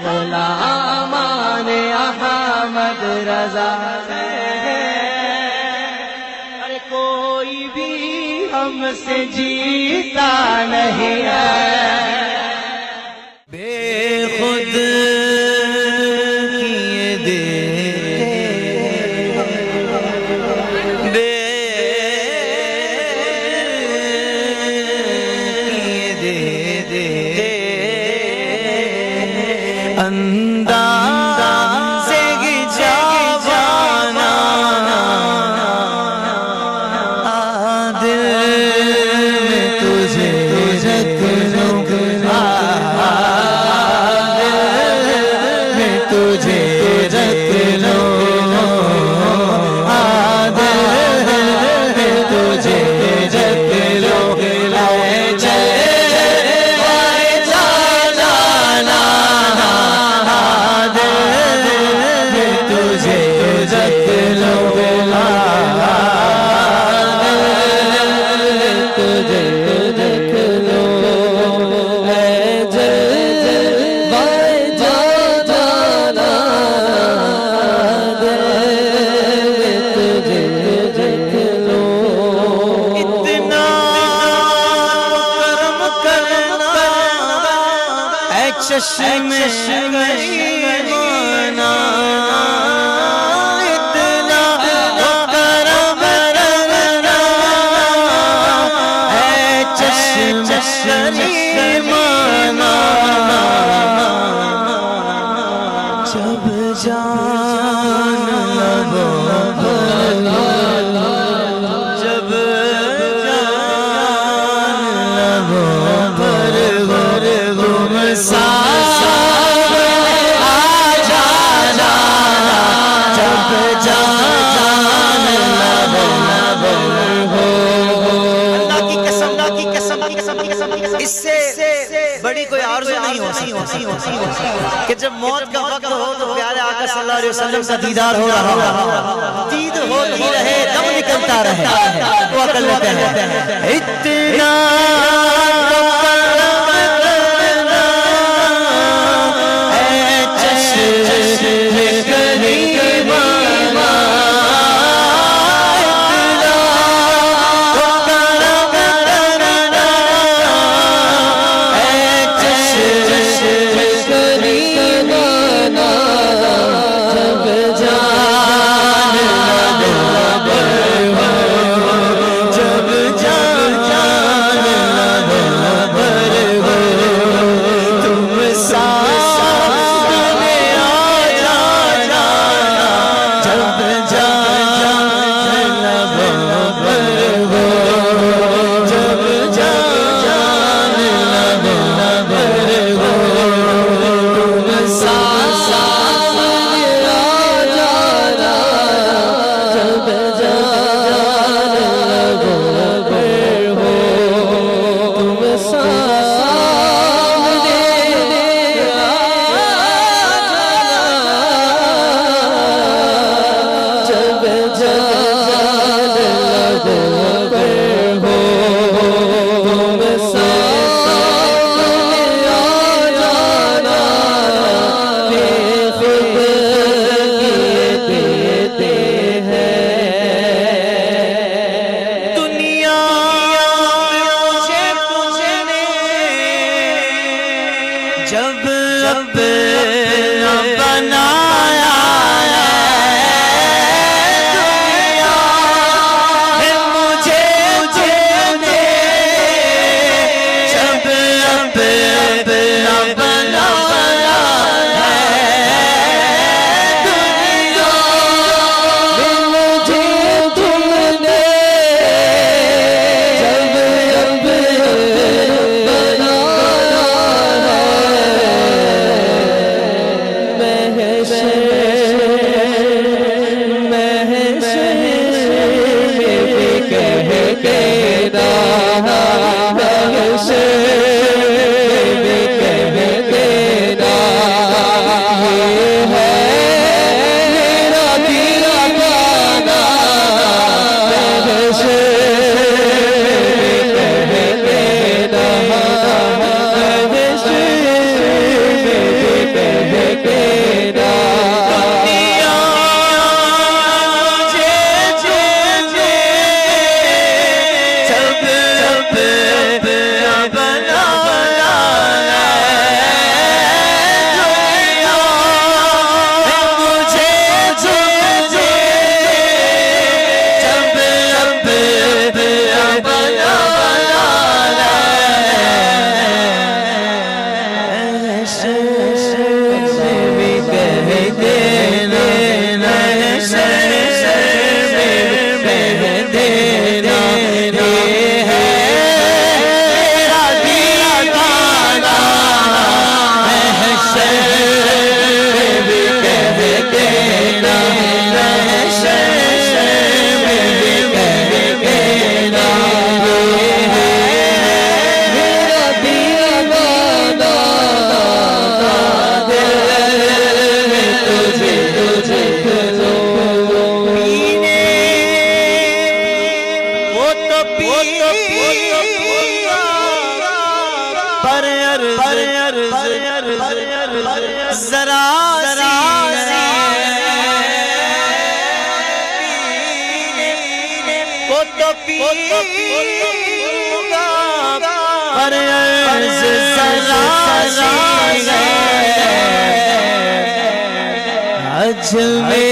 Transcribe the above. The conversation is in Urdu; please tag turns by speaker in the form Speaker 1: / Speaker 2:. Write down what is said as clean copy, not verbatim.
Speaker 1: غلامان احمد رضا ارے کوئی بھی ہم سے جیتا نہیں ہے بے خود کیے دے بے کیے دے انداز جاوانا دل میں تجھے رکھ لوں دل میں تجھے رکھ لوں دل میں تجھے رکھ لوں چشم میمانہ اتنا کرم کرنا ہے چشم میمانہ جب جان لبوں پر جب جان لبوں پر گم سا اس سے بڑی کوئی آرزو نہیں ہو سکتی کہ جب موت کا وقت ہو تو پیارے آقا صلی اللہ علیہ وسلم کا دیدار ہو رہا ہو دید ہوتی رہے دم نکلتا رہے دعا کر لیتے ہیں اتنا جب بنایا ہے مجھے دے جب بنایا ہے دنیا مجھے تم نے جب بنایا بھی کہہ دینا میں